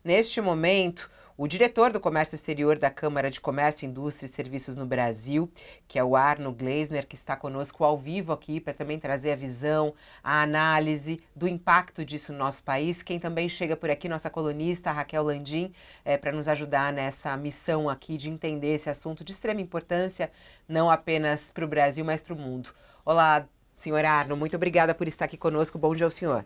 Neste momento, o diretor do Comércio Exterior da Câmara de Comércio, Indústria e Serviços no Brasil, que é o Arno Gleisner, que está conosco ao vivo aqui para também trazer a visão, a análise do impacto disso no nosso país. Quem também chega por aqui, nossa colunista, Raquel Landim, para nos ajudar nessa missão aqui de entender esse assunto de extrema importância, não apenas para o Brasil, mas para o mundo. Olá, senhor Arno, muito obrigada por estar aqui conosco. Bom dia ao senhor.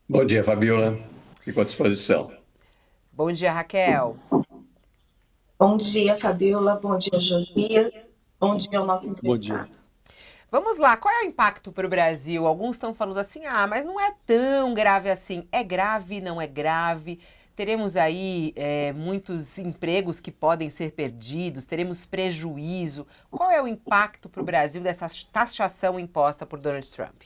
Bom dia, Fabiola. Fico à disposição. Bom dia, Raquel. Bom dia, Fabiola. Bom dia, Josias. Bom dia ao nosso Bom dia. entrevistado. Vamos lá, qual é o impacto para o Brasil? Alguns estão falando assim, mas não é tão grave assim. É grave, não é grave? Teremos aí muitos empregos que podem ser perdidos, teremos prejuízo. Qual é o impacto para o Brasil dessa taxação imposta por Donald Trump?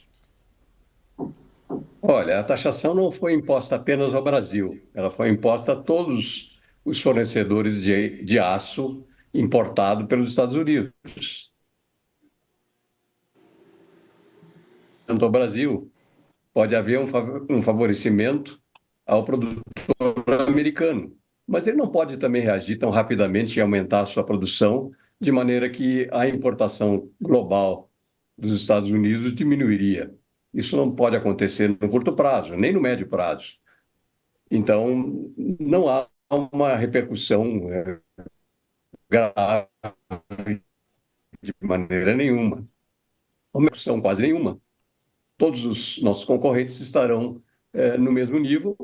Olha, a taxação não foi imposta apenas ao Brasil, ela foi imposta a todos os fornecedores de aço importado pelos Estados Unidos. Tanto ao Brasil, pode haver um favorecimento ao produtor americano, mas ele não pode também reagir tão rapidamente e aumentar a sua produção, de maneira que a importação global dos Estados Unidos diminuiria. Isso não pode acontecer no curto prazo, nem no médio prazo. Então, não há uma repercussão grave de maneira nenhuma. Uma repercussão quase nenhuma. Todos os nossos concorrentes estarão no mesmo nível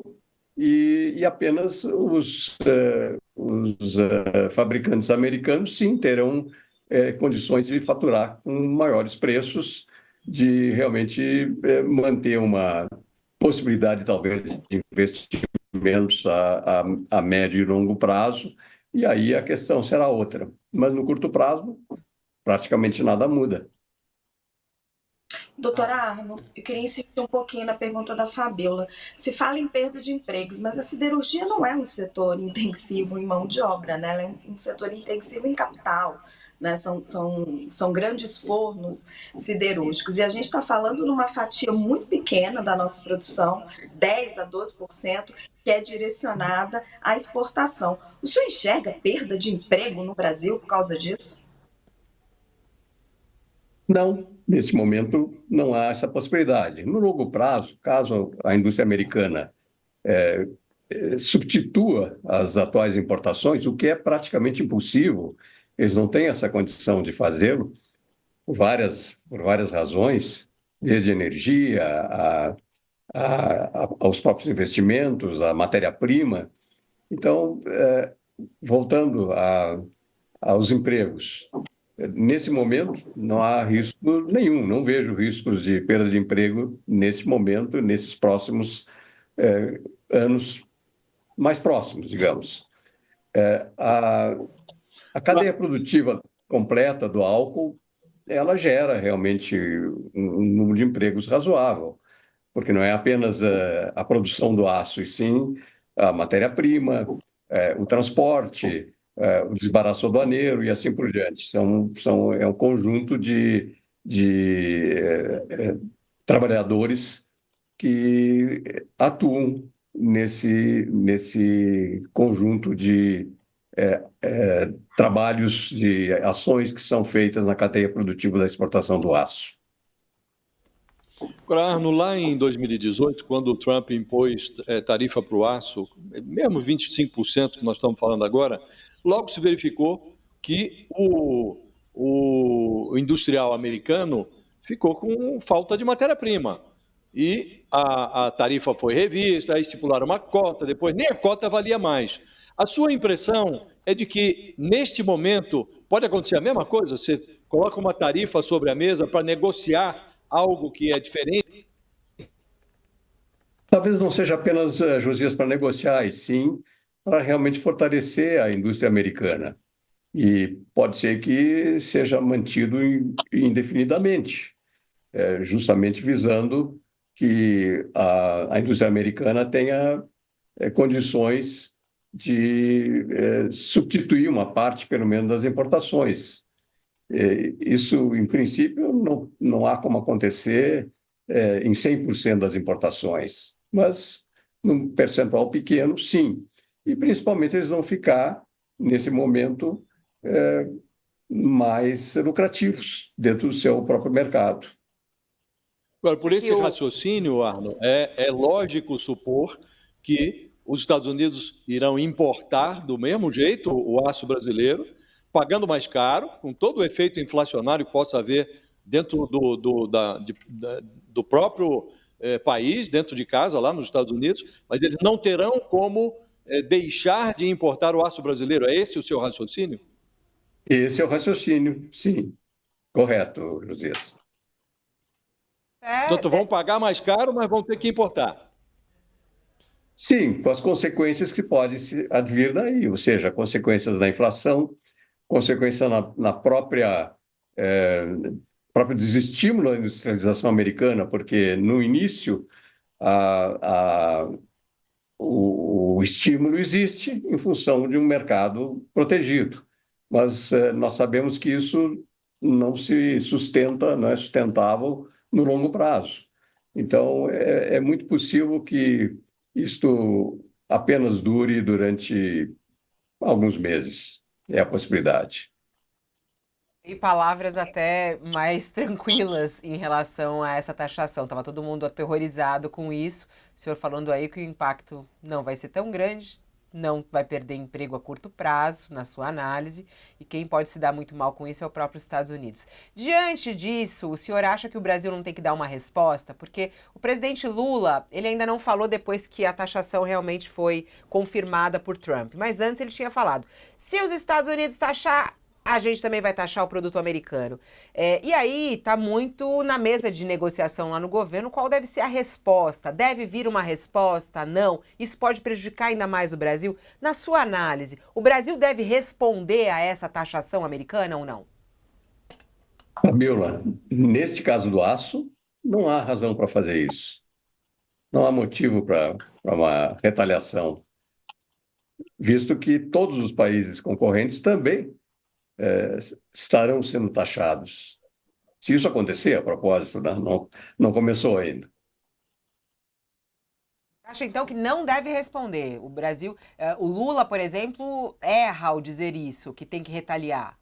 e apenas os fabricantes americanos, sim, terão condições de faturar com maiores preços, de realmente manter uma possibilidade, talvez, de investimentos a médio e longo prazo, e aí a questão será outra. Mas no curto prazo, praticamente nada muda. Doutora Arno, eu queria insistir um pouquinho na pergunta da Fabiola. Se fala em perda de empregos, mas a siderurgia não é um setor intensivo em mão de obra, né? Ela é um setor intensivo em capital. Né? São grandes fornos siderúrgicos. E a gente está falando numa fatia muito pequena da nossa produção, 10 a 12%, que é direcionada à exportação. O senhor enxerga perda de emprego no Brasil por causa disso? Não, nesse momento não há essa possibilidade. No longo prazo, caso a indústria americana substitua as atuais importações, o que é praticamente impossível, eles não têm essa condição de fazê-lo, por várias razões, desde energia, aos próprios investimentos, a matéria-prima. Então, voltando aos empregos, nesse momento não há risco nenhum, não vejo riscos de perda de emprego nesse momento, nesses próximos anos mais próximos, digamos. A cadeia produtiva completa do álcool, ela gera realmente um número de empregos razoável, porque não é apenas a produção do aço, e sim a matéria-prima, o transporte, o desembaraço aduaneiro e assim por diante. É um conjunto de trabalhadores que atuam nesse conjunto de trabalhos, de ações que são feitas na cadeia produtiva da exportação do aço. Arno, lá em 2018, quando o Trump impôs tarifa para o aço, mesmo 25% que nós estamos falando agora, logo se verificou que o industrial americano ficou com falta de matéria-prima. E a tarifa foi revista, aí estipularam uma cota, depois nem a cota valia mais. A sua impressão é de que, neste momento, pode acontecer a mesma coisa? Você coloca uma tarifa sobre a mesa para negociar algo que é diferente? Talvez não seja apenas, Josias, para negociar, e sim para realmente fortalecer a indústria americana. E pode ser que seja mantido indefinidamente, justamente visando que a indústria americana tenha condições de substituir uma parte, pelo menos, das importações. Isso, em princípio, não há como acontecer em 100% das importações, mas num percentual pequeno, sim. E, principalmente, eles vão ficar, nesse momento, mais lucrativos dentro do seu próprio mercado. Agora, por esse o- raciocínio, Arno, é lógico supor que os Estados Unidos irão importar do mesmo jeito o aço brasileiro, pagando mais caro, com todo o efeito inflacionário que possa haver dentro do próprio país, dentro de casa, lá nos Estados Unidos, mas eles não terão como deixar de importar o aço brasileiro. É esse o seu raciocínio? Esse é o raciocínio, sim. Correto, Josias. Portanto, vão pagar mais caro, mas vão ter que importar. Sim, com as consequências que podem se advir daí, ou seja, consequências da inflação, consequência na próprio desestímulo à industrialização americana, porque no início o estímulo existe em função de um mercado protegido, mas nós sabemos que isso não se sustenta, não é sustentável no longo prazo. Então, é muito possível que isto apenas dure durante alguns meses. É a possibilidade. E palavras até mais tranquilas em relação a essa taxação. Estava todo mundo aterrorizado com isso. O senhor falando aí que o impacto não vai ser tão grande, não vai perder emprego a curto prazo, na sua análise, e quem pode se dar muito mal com isso é o próprio Estados Unidos. Diante disso, o senhor acha que o Brasil não tem que dar uma resposta? Porque o presidente Lula, ele ainda não falou depois que a taxação realmente foi confirmada por Trump, mas antes ele tinha falado, se os Estados Unidos taxar, a gente também vai taxar o produto americano. E aí está muito na mesa de negociação lá no governo qual deve ser a resposta. Deve vir uma resposta? Não. Isso pode prejudicar ainda mais o Brasil? Na sua análise, o Brasil deve responder a essa taxação americana ou não? Fabiola, nesse caso do aço, não há razão para fazer isso. Não há motivo para uma retaliação, visto que todos os países concorrentes também estarão sendo taxados. Se isso acontecer, a propósito, né? Não começou ainda. Acha então que não deve responder? O Brasil, o Lula, por exemplo, erra ao dizer isso, que tem que retaliar.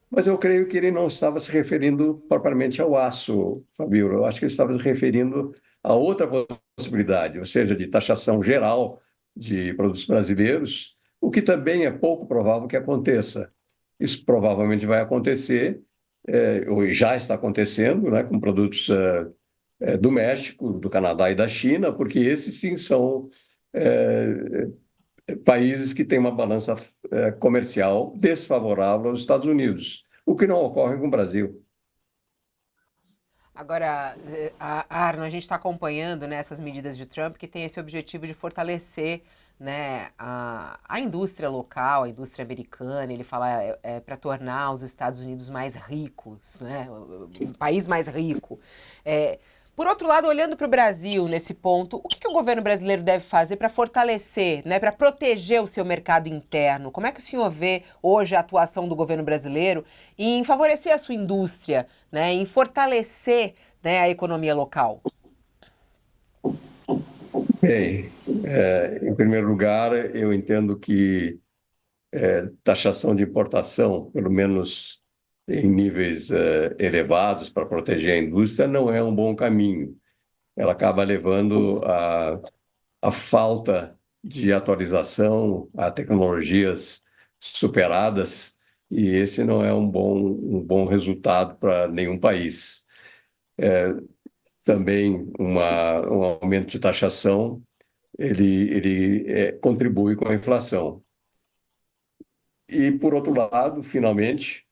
Mas eu creio que ele não estava se referindo propriamente ao aço, Fabiola. Eu acho que ele estava se referindo a outra possibilidade, ou seja, de taxação geral de produtos brasileiros, o que também é pouco provável que aconteça. Isso provavelmente vai acontecer, ou já está acontecendo, né, com produtos do México, do Canadá e da China, porque esses sim são países que têm uma balança comercial desfavorável aos Estados Unidos, o que não ocorre com o Brasil. Agora, Arno, a gente está acompanhando, né, essas medidas de Trump que tem esse objetivo de fortalecer, né, a indústria local, a indústria americana. Ele fala para tornar os Estados Unidos mais ricos, né, um país mais rico. Por outro lado, olhando para o Brasil nesse ponto, o que o governo brasileiro deve fazer para fortalecer, né, para proteger o seu mercado interno? Como é que o senhor vê hoje a atuação do governo brasileiro em favorecer a sua indústria, né, em fortalecer, né, a economia local? Bem, em primeiro lugar, eu entendo que taxação de importação, pelo menos em níveis elevados para proteger a indústria, não é um bom caminho. Ela acaba levando a falta de atualização a tecnologias superadas, e esse não é um bom resultado para nenhum país. Também um aumento de taxação, ele contribui com a inflação. E, por outro lado, finalmente,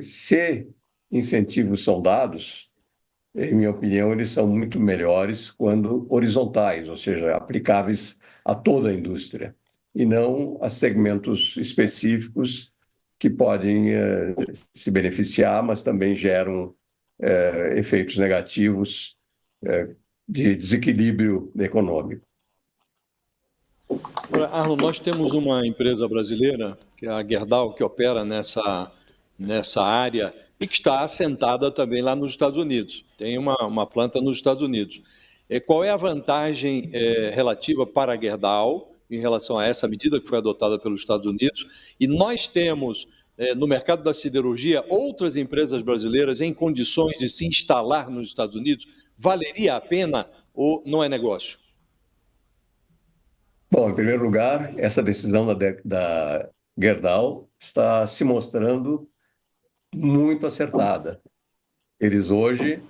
se incentivos são dados, em minha opinião, eles são muito melhores quando horizontais, ou seja, aplicáveis a toda a indústria, e não a segmentos específicos que podem se beneficiar, mas também geram efeitos negativos de desequilíbrio econômico. Arno, nós temos uma empresa brasileira, que é a Gerdau, que opera nessa área e que está assentada também lá nos Estados Unidos. Tem uma planta nos Estados Unidos. Qual é a vantagem relativa para a Gerdau em relação a essa medida que foi adotada pelos Estados Unidos? E nós temos, no mercado da siderurgia, outras empresas brasileiras em condições de se instalar nos Estados Unidos? Valeria a pena ou não é negócio? Bom, em primeiro lugar, essa decisão da Gerdau está se mostrando muito acertada. Eles hoje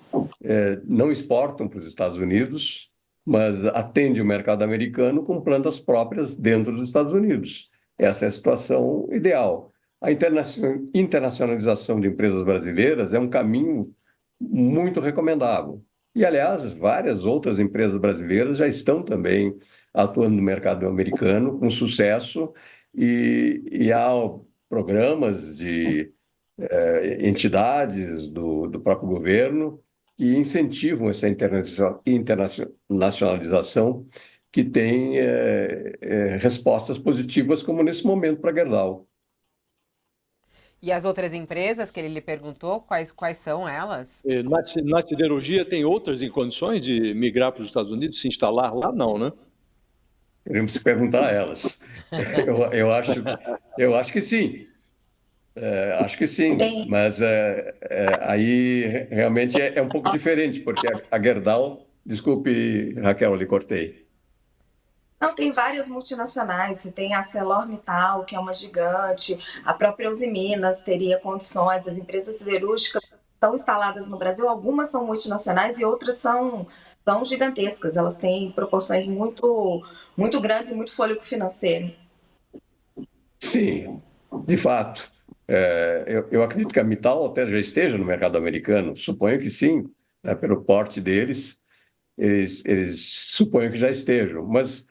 não exportam para os Estados Unidos, mas atendem o mercado americano com plantas próprias dentro dos Estados Unidos. Essa é a situação ideal. A internacionalização de empresas brasileiras é um caminho muito recomendável. E, aliás, várias outras empresas brasileiras já estão também atuando no mercado americano com sucesso e há programas de entidades do próprio governo que incentivam essa internacionalização que tem respostas positivas, como nesse momento para a Gerdau. E as outras empresas que ele lhe perguntou, quais são elas? Na siderurgia tem outras em condições de migrar para os Estados Unidos, se instalar lá? Não, né? Queremos perguntar a elas. Eu acho que sim. Acho que sim, mas aí realmente é um pouco diferente, porque a Gerdau... Desculpe, Raquel, eu lhe cortei. Não, tem várias multinacionais, você tem a ArcelorMittal, que é uma gigante, a própria Usiminas teria condições, as empresas siderúrgicas estão instaladas no Brasil, algumas são multinacionais e outras são gigantescas, elas têm proporções muito, muito grandes e muito fôlego financeiro. Sim, de fato. Eu acredito que a Mittal até já esteja no mercado americano, suponho que sim, né, pelo porte deles, eles suponho que já estejam, mas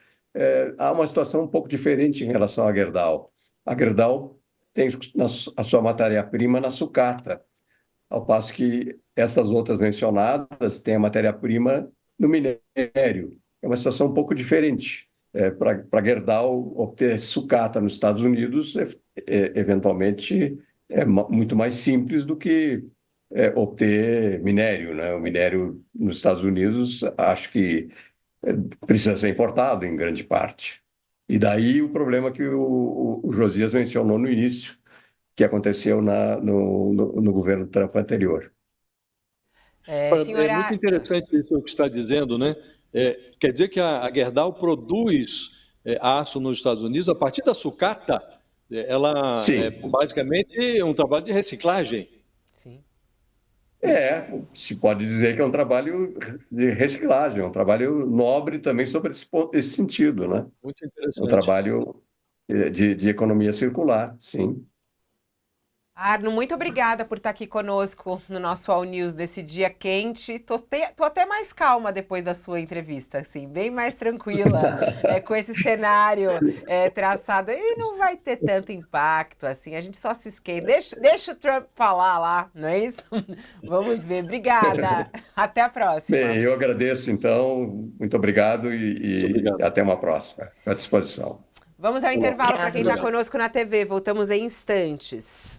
há uma situação um pouco diferente em relação à Gerdau. A Gerdau tem a sua matéria-prima na sucata, ao passo que essas outras mencionadas têm a matéria-prima no minério. É uma situação um pouco diferente. Para a Gerdau obter sucata nos Estados Unidos, eventualmente, é muito mais simples do que obter minério, né? O minério nos Estados Unidos, acho que precisa ser importado em grande parte. E daí o problema que o Josias mencionou no início, que aconteceu no governo Trump anterior. Senhora... É muito interessante isso que está dizendo, né? Quer dizer que a Gerdau produz aço nos Estados Unidos a partir da sucata. Ela é basicamente um trabalho de reciclagem. Sim. Se pode dizer que é um trabalho de reciclagem, é um trabalho nobre também sobre esse sentido, né? Muito interessante. É um trabalho de economia circular, sim. Arno, muito obrigada por estar aqui conosco no nosso All News desse dia quente. Tô até mais calma depois da sua entrevista, assim, bem mais tranquila, com esse cenário traçado. E não vai ter tanto impacto, assim, a gente só se esquenta. Deixa o Trump falar lá, não é isso? Vamos ver. Obrigada. Até a próxima. Bem, eu agradeço, então. Muito obrigado e até uma próxima. Fico à disposição. Vamos ao intervalo para quem está conosco na TV. Voltamos em instantes.